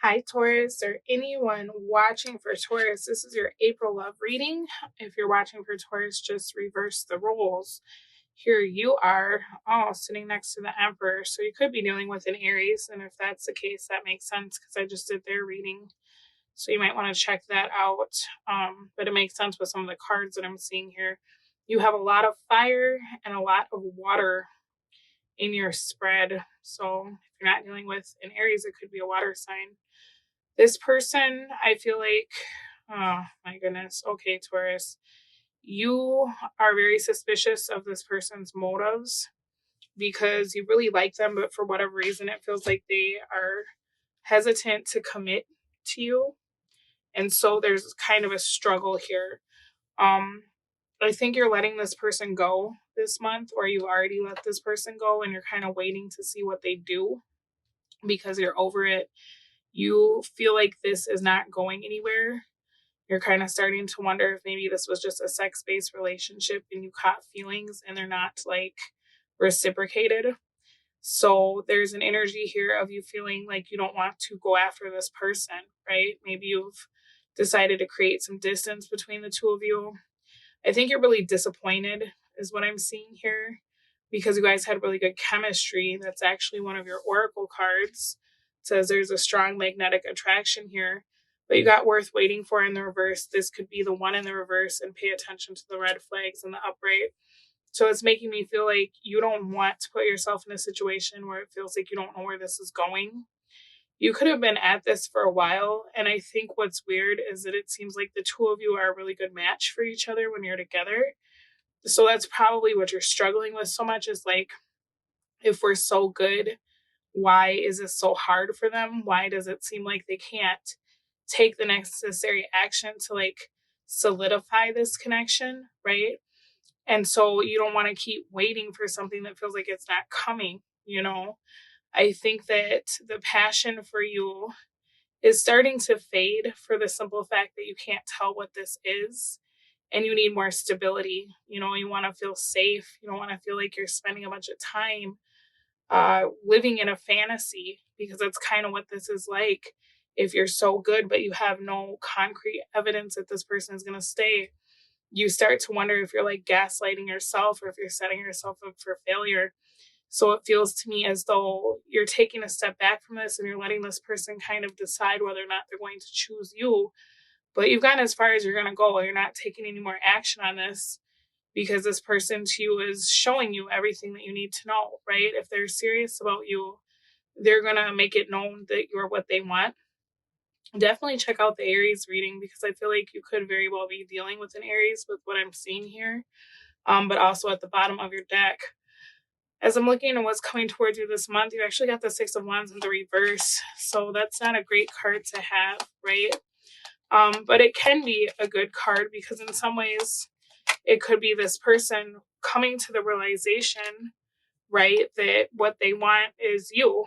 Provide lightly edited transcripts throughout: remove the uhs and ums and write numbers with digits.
Hi, Taurus, or anyone watching for Taurus. This is your April love reading. If you're watching for Taurus, just reverse the roles. Here you are, all sitting next to the Emperor. So you could be dealing with an Aries. And if that's the case, that makes sense because I just did their reading. So you might want to check that out. But it makes sense with some of the cards that I'm seeing here. You have a lot of fire and a lot of water in your spread. So if you're not dealing with an Aries, it could be a water sign. This person, I feel like, oh my goodness. Okay, Taurus, you are very suspicious of this person's motives because you really like them, but for whatever reason, it feels like they are hesitant to commit to you. And so there's kind of a struggle here. Um, I think you're letting this person go this month, or you already let this person go and you're kind of waiting to see what they do because you're over it. You feel like this is not going anywhere. You're kind of starting to wonder if maybe this was just a sex based relationship and you caught feelings and they're not like reciprocated. So there's an energy here of you feeling like you don't want to go after this person, right? Maybe you've decided to create some distance between the two of you. I think you're really disappointed, is what I'm seeing here, because you guys had really good chemistry. That's actually one of your oracle cards. It says there's a strong magnetic attraction here, but you got worth waiting for in the reverse. This could be the one in the reverse, and pay attention to the red flags in the upright. So it's making me feel like you don't want to put yourself in a situation where it feels like you don't know where this is going. You could have been at this for a while. And I think what's weird is that it seems like the two of you are a really good match for each other when you're together. So that's probably what you're struggling with so much is like, if we're so good, why is this so hard for them? Why does it seem like they can't take the necessary action to like solidify this connection, right? And so you don't want to keep waiting for something that feels like it's not coming, you know? I think that the passion for you is starting to fade for the simple fact that you can't tell what this is and you need more stability. You know, you want to feel safe. You don't want to feel like you're spending a bunch of time living in a fantasy because that's kind of what this is like. If you're so good, but you have no concrete evidence that this person is going to stay, you start to wonder if you're like gaslighting yourself or if you're setting yourself up for failure. So it feels to me as though you're taking a step back from this and you're letting this person kind of decide whether or not they're going to choose you. But you've gotten as far as you're going to go. You're not taking any more action on this because this person to you is showing you everything that you need to know, right? If they're serious about you, they're going to make it known that you're what they want. Definitely check out the Aries reading because I feel like you could very well be dealing with an Aries with what I'm seeing here. But also at the bottom of your deck, as I'm looking at what's coming towards you this month, you actually got the Six of Wands in the reverse. So that's not a great card to have, right? But it can be a good card because in some ways it could be this person coming to the realization, right, that what they want is you.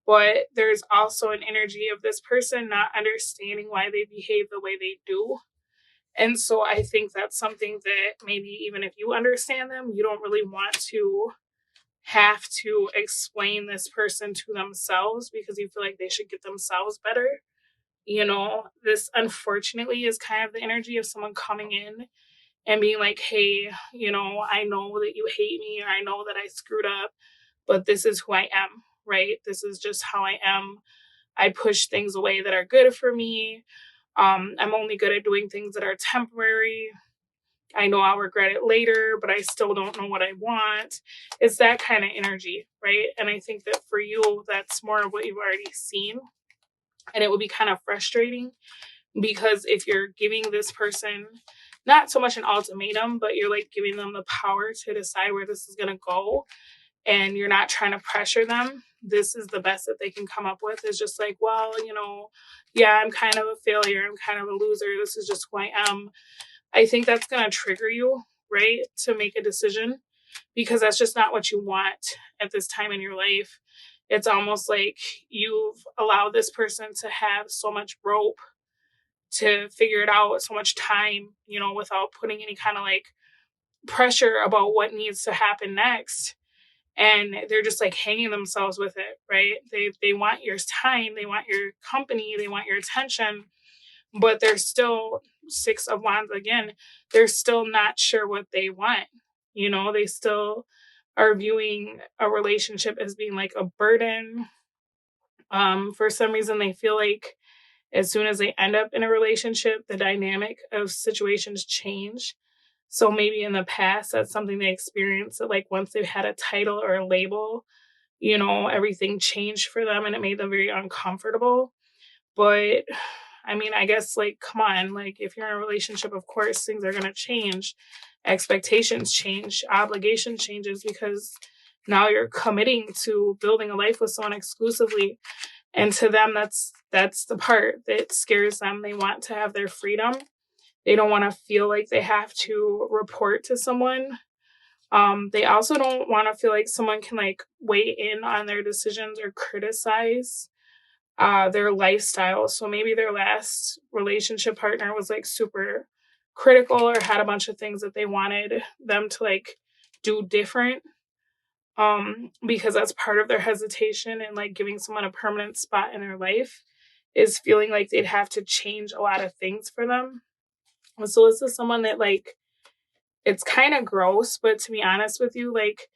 But there's also an energy of this person not understanding why they behave the way they do. And so I think that's something that maybe even if you understand them, you don't really want to have to explain this person to themselves because you feel like they should get themselves better. You know, this unfortunately is kind of the energy of someone coming in and being like, hey, you know, I know that you hate me or I know that I screwed up, but this is who I am, right? This is just how I am. I push things away that are good for me. I'm only good at doing things that are temporary. I know I'll regret it later, but I still don't know what I want. It's that kind of energy, right? And I think that for you, that's more of what you've already seen. And it would be kind of frustrating because if you're giving this person not so much an ultimatum, but you're like giving them the power to decide where this is going to go and you're not trying to pressure them, this is the best that they can come up with is just like, well, you know, yeah, I'm kind of a failure. I'm kind of a loser. This is just who I am. I think that's going to trigger you, right, to make a decision because that's just not what you want at this time in your life. It's almost like you've allowed this person to have so much rope to figure it out, so much time, you know, without putting any kind of like pressure about what needs to happen next. and they're just like hanging themselves with it, right? They want your time, they want your company, they want your attention, but they're still Six of Wands again. They're still not sure what they want. They still are viewing a relationship as being like a burden. For some reason, they feel like as soon as they end up in a relationship, the dynamic of situations change. So maybe in the past, that's something they experienced. That like once they've had a title or a label, everything changed for them and it made them very uncomfortable. But I mean, I guess like, come on, like if you're in a relationship, of course, things are going to change. Expectations change, obligation changes because now you're committing to building a life with someone exclusively. And to them, that's the part that scares them. They want to have their freedom. They don't want to feel like they have to report to someone. They also don't want to feel like someone can like weigh in on their decisions or criticize their lifestyle. So maybe their last relationship partner was like super critical or had a bunch of things that they wanted them to like do different. Because that's part of their hesitation and like giving someone a permanent spot in their life is feeling like they'd have to change a lot of things for them. So this is someone that like it's kind of gross, but to be honest with you, like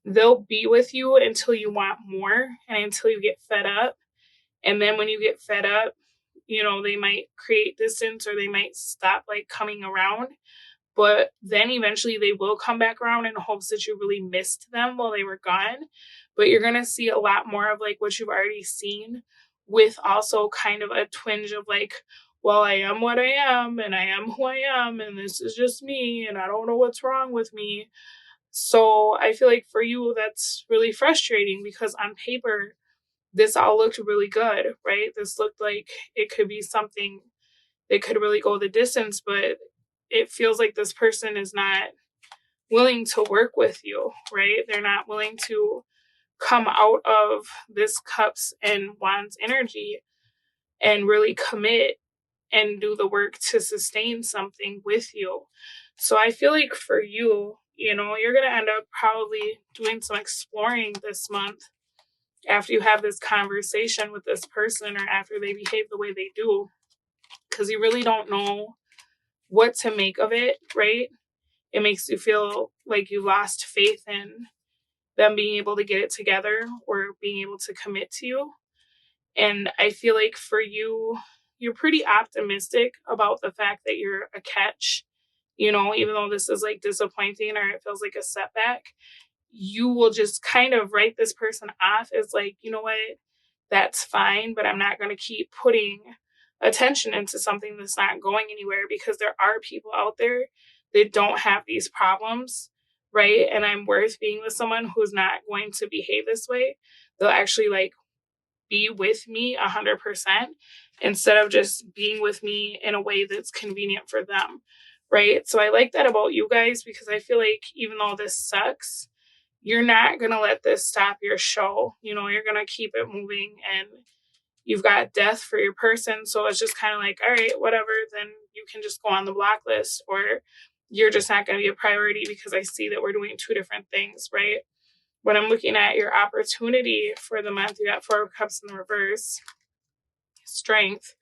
they'll be with you until you want more and until you get fed up. And then when you get fed up, they might create distance or they might stop like coming around. But then eventually they will come back around in hopes that you really missed them while they were gone. But you're going to see a lot more of like what you've already seen, with also kind of a twinge of like, well, I am what I am and I am who I am and this is just me and I don't know what's wrong with me. So I feel like for you, that's really frustrating because on paper, this all looked really good, right? This looked like it could be something that could really go the distance, but it feels like this person is not willing to work with you, right? They're not willing to come out of this cups and wands energy and really commit and do the work to sustain something with you. So I feel like for you, you're going to end up probably doing some exploring this month after you have this conversation with this person or after they behave the way they do, because you really don't know what to make of it, right? It makes you feel like you lost faith in them being able to get it together or being able to commit to you. And I feel like for you, you're pretty optimistic about the fact that you're a catch, even though this is like disappointing or it feels like a setback, you will just kind of write this person off as like, you know what, that's fine, but I'm not going to keep putting attention into something that's not going anywhere because there are people out there that don't have these problems, right? And I'm worth being with someone who's not going to behave this way. They'll actually like be with me 100% instead of just being with me in a way that's convenient for them, right? So I like that about you guys because I feel like even though this sucks, you're not going to let this stop your show. You're going to keep it moving and you've got death for your person. So it's just kind of like, all right, whatever, then you can just go on the block list or you're just not going to be a priority because I see that we're doing two different things, right? When I'm looking at your opportunity for the month, you got Four of Cups in the reverse, strength.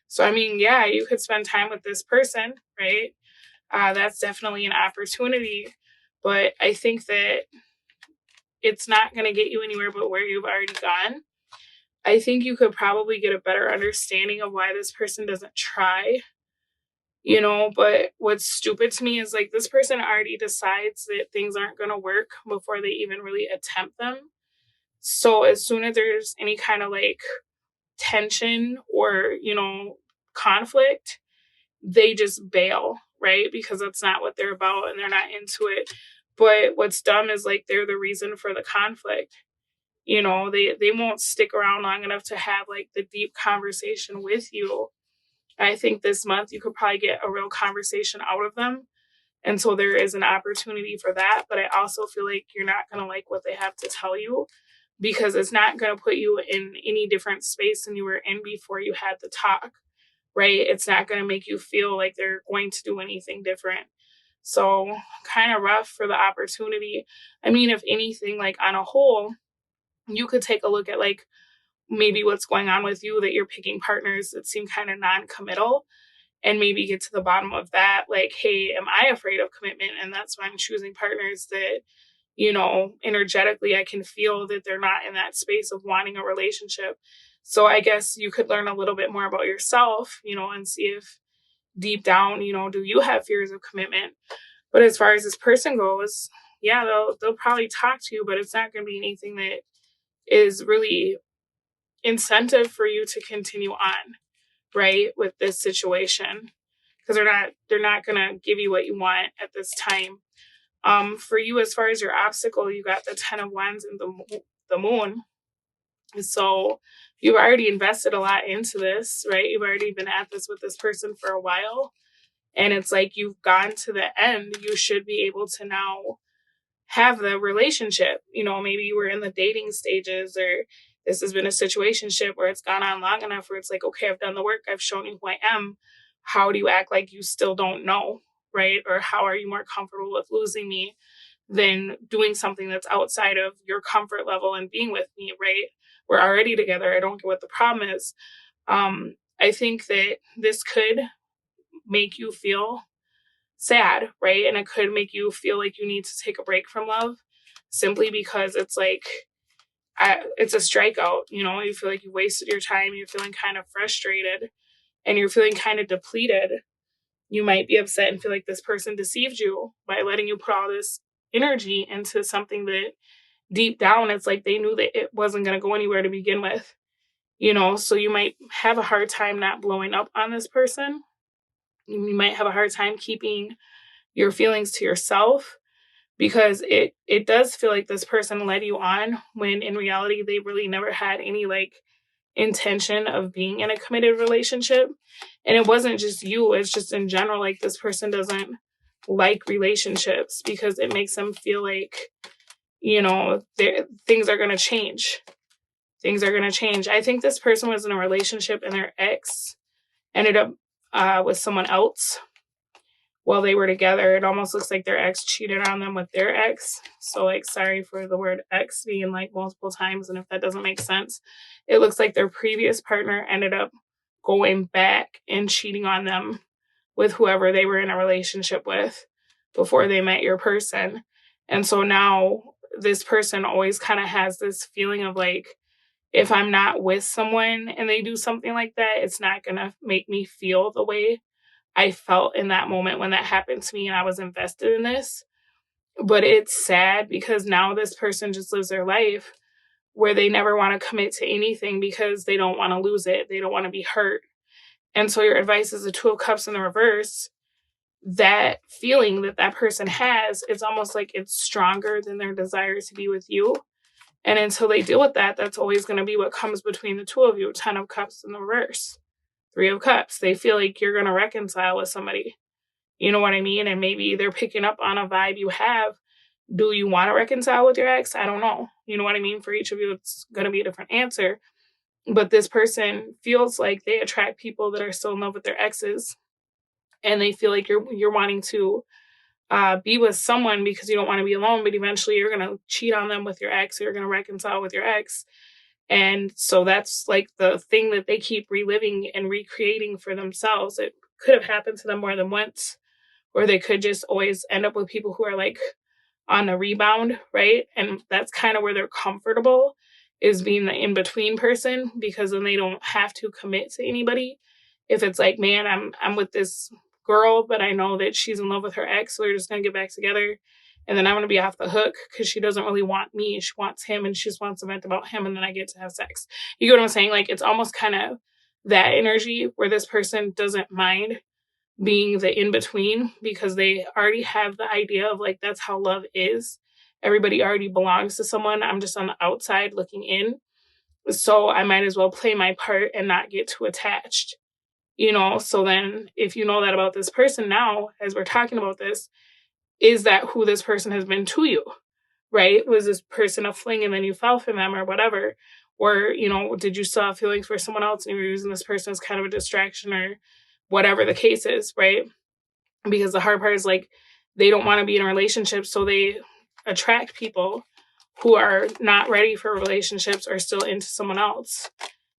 So, I mean, yeah, you could spend time with this person, right? That's definitely an opportunity. But I think that it's not going to get you anywhere but where you've already gone. I think you could probably get a better understanding of why this person doesn't try, but what's stupid to me is like this person already decides that things aren't going to work before they even really attempt them. So as soon as there's any kind of like tension or, conflict, they just bail, right? Because that's not what they're about and they're not into it. But what's dumb is like they're the reason for the conflict. They won't stick around long enough to have like the deep conversation with you. I think this month you could probably get a real conversation out of them. And so there is an opportunity for that. But I also feel like you're not going to like what they have to tell you because it's not going to put you in any different space than you were in before you had the talk, right? It's not going to make you feel like they're going to do anything different. So kind of rough for the opportunity. I mean, if anything, like on a whole, you could take a look at like maybe what's going on with you, that you're picking partners that seem kind of non-committal, and maybe get to the bottom of that. Like, hey, am I afraid of commitment? And that's why I'm choosing partners that, energetically I can feel that they're not in that space of wanting a relationship. So I guess you could learn a little bit more about yourself, and see if deep down, do you have fears of commitment? But as far as this person goes, yeah, they'll probably talk to you, but it's not going to be anything that is really incentive for you to continue on, right, with this situation, because they're not going to give you what you want at this time. For you, as far as your obstacle, you got the 10 of Wands and the Moon. So you've already invested a lot into this, right? You've already been at this with this person for a while. And it's like you've gone to the end. You should be able to now have the relationship. Maybe you were in the dating stages, or this has been a situationship where it's gone on long enough where it's like, okay, I've done the work. I've shown you who I am. How do you act like you still don't know, right? Or how are you more comfortable with losing me than doing something that's outside of your comfort level and being with me, right? We're already together. I don't get what the problem is. I think that this could make you feel sad, right? And it could make you feel like you need to take a break from love, simply because it's like, it's a strikeout. You feel like you wasted your time. You're feeling kind of frustrated and you're feeling kind of depleted. You might be upset and feel like this person deceived you by letting you put all this energy into something that deep down, it's like they knew that it wasn't going to go anywhere to begin with. So you might have a hard time not blowing up on this person. You might have a hard time keeping your feelings to yourself, because it does feel like this person led you on when in reality they really never had any like intention of being in a committed relationship. And it wasn't just you, it's just in general, like this person doesn't like relationships because it makes them feel like, things are going to change. Things are going to change. I think this person was in a relationship and their ex ended up with someone else while they were together. It almost looks like their ex cheated on them with their ex. So, like, sorry for the word ex being like multiple times. And if that doesn't make sense, it looks like their previous partner ended up going back and cheating on them with whoever they were in a relationship with before they met your person. And so now this person always kind of has this feeling of like, if I'm not with someone and they do something like that, it's not going to make me feel the way I felt in that moment when that happened to me and I was invested in this. But it's sad because now this person just lives their life where they never want to commit to anything because they don't want to lose it. They don't want to be hurt. And so your advice is the Two of Cups in the reverse. That feeling that that person has, it's almost like it's stronger than their desire to be with you. And until they deal with that, that's always going to be what comes between the two of you. 10 of Cups in the reverse. 3 of Cups. They feel like you're going to reconcile with somebody. You know what I mean? And maybe they're picking up on a vibe you have. Do you want to reconcile with your ex? I don't know. You know what I mean? For each of you, it's going to be a different answer. But this person feels like they attract people that are still in love with their exes. And they feel like you're wanting to be with someone because you don't want to be alone. But eventually you're going to cheat on them with your ex. Or you're going to reconcile with your ex. And so that's like the thing that they keep reliving and recreating for themselves. It could have happened to them more than once, or they could just always end up with people who are like on the rebound, right? And that's kind of where they're comfortable, is being the in-between person, because then they don't have to commit to anybody. If it's like, man, I'm with this girl, but I know that she's in love with her ex, so we're just gonna get back together. And then I'm going to be off the hook because she doesn't really want me. She wants him and she just wants to vent about him, and then I get to have sex. You get what I'm saying? Like, it's almost kind of that energy where this person doesn't mind being the in-between because they already have the idea of like, that's how love is. Everybody already belongs to someone. I'm just on the outside looking in. So I might as well play my part and not get too attached. So then if you know that about this person now, as we're talking about this, is that who this person has been to you, right? Was this person a fling and then you fell for them or whatever? Or, did you still have feelings for someone else and you were using this person as kind of a distraction or whatever the case is, right? Because the hard part is like, they don't want to be in a relationship, so they attract people who are not ready for relationships or still into someone else.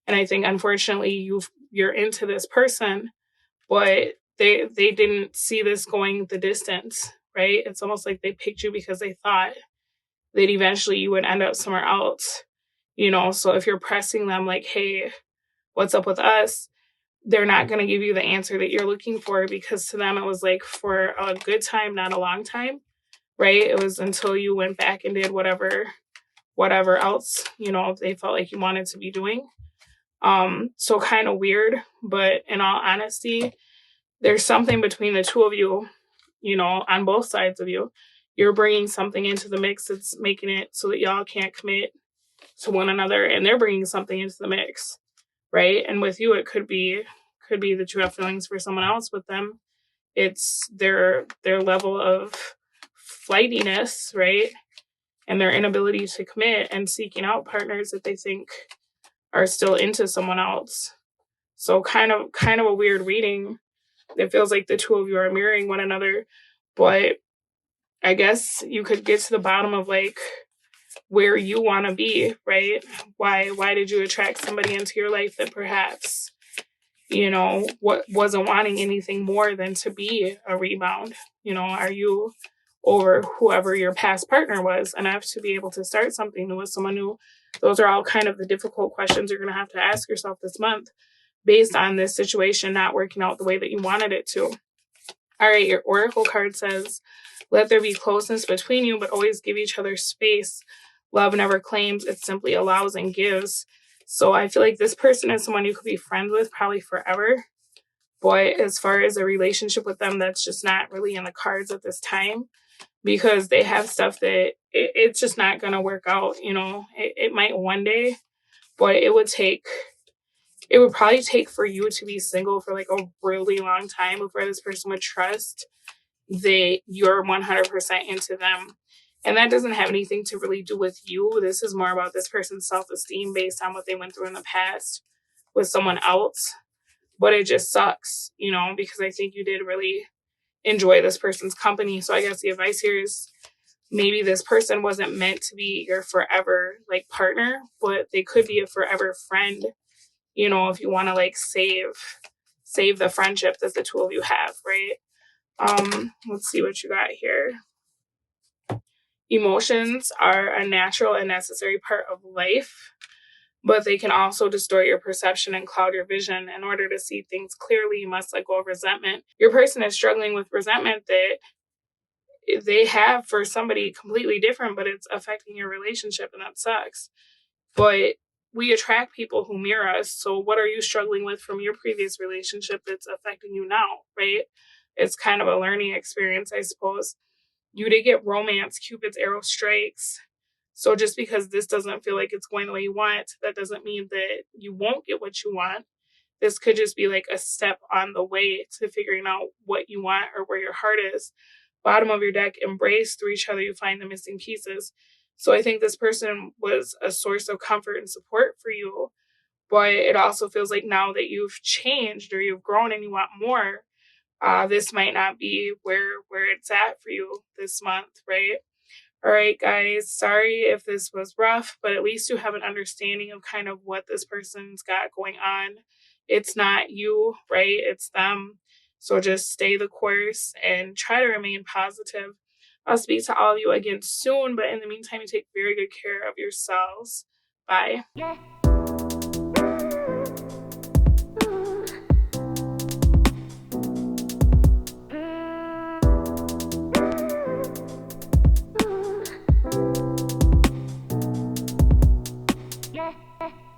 And I think unfortunately you're into this person, but they didn't see this going the distance, right? It's almost like they picked you because they thought that eventually you would end up somewhere else. So if you're pressing them like, hey, what's up with us? They're not going to give you the answer that you're looking for, because to them it was like for a good time, not a long time, right? It was until you went back and did whatever else, they felt like you wanted to be doing. So kind of weird, but in all honesty, there's something between the two of you, on both sides of you. You're bringing something into the mix that's making it so that y'all can't commit to one another, and they're bringing something into the mix, right? And with you, it could be that you have feelings for someone else. With them, it's their level of flightiness, right? And their inability to commit and seeking out partners that they think are still into someone else. So kind of a weird reading. It feels like the two of you are mirroring one another, but I guess you could get to the bottom of like where you want to be, right? Why did you attract somebody into your life that perhaps, what wasn't wanting anything more than to be a rebound? Are you over whoever your past partner was enough to be able to start something new with someone new? Those are all kind of the difficult questions you're going to have to ask yourself this month based on this situation not working out the way that you wanted it to. All right, your oracle card says, let there be closeness between you, but always give each other space. Love never claims, it simply allows and gives. So I feel like this person is someone you could be friends with probably forever. But as far as a relationship with them, that's just not really in the cards at this time, because they have stuff that it's just not going to work out. It might one day, but it would probably take for you to be single for like a really long time before this person would trust that you're 100% into them. And that doesn't have anything to really do with you. This is more about this person's self-esteem based on what they went through in the past with someone else. But it just sucks, because I think you did really enjoy this person's company. So I guess the advice here is maybe this person wasn't meant to be your forever like partner, but they could be a forever friend, if you want to like save the friendship that the two of you have, right? Let's see what you got here. Emotions are a natural and necessary part of life, but they can also distort your perception and cloud your vision. In order to see things clearly, you must let go of resentment. Your person is struggling with resentment that they have for somebody completely different, but it's affecting your relationship, and that sucks. But we attract people who mirror us. So what are you struggling with from your previous relationship that's affecting you now, right? It's kind of a learning experience, I suppose. You did get romance, Cupid's arrow strikes. So just because this doesn't feel like it's going the way you want, that doesn't mean that you won't get what you want. This could just be like a step on the way to figuring out what you want or where your heart is. Bottom of your deck, embrace. Through each other, you find the missing pieces. So I think this person was a source of comfort and support for you. But it also feels like now that you've changed or you've grown and you want more, this might not be where it's at for you this month, right? All right, guys, sorry if this was rough, but at least you have an understanding of kind of what this person's got going on. It's not you, right? It's them. So just stay the course and try to remain positive. I'll speak to all of you again soon, but in the meantime, you take very good care of yourselves. Bye.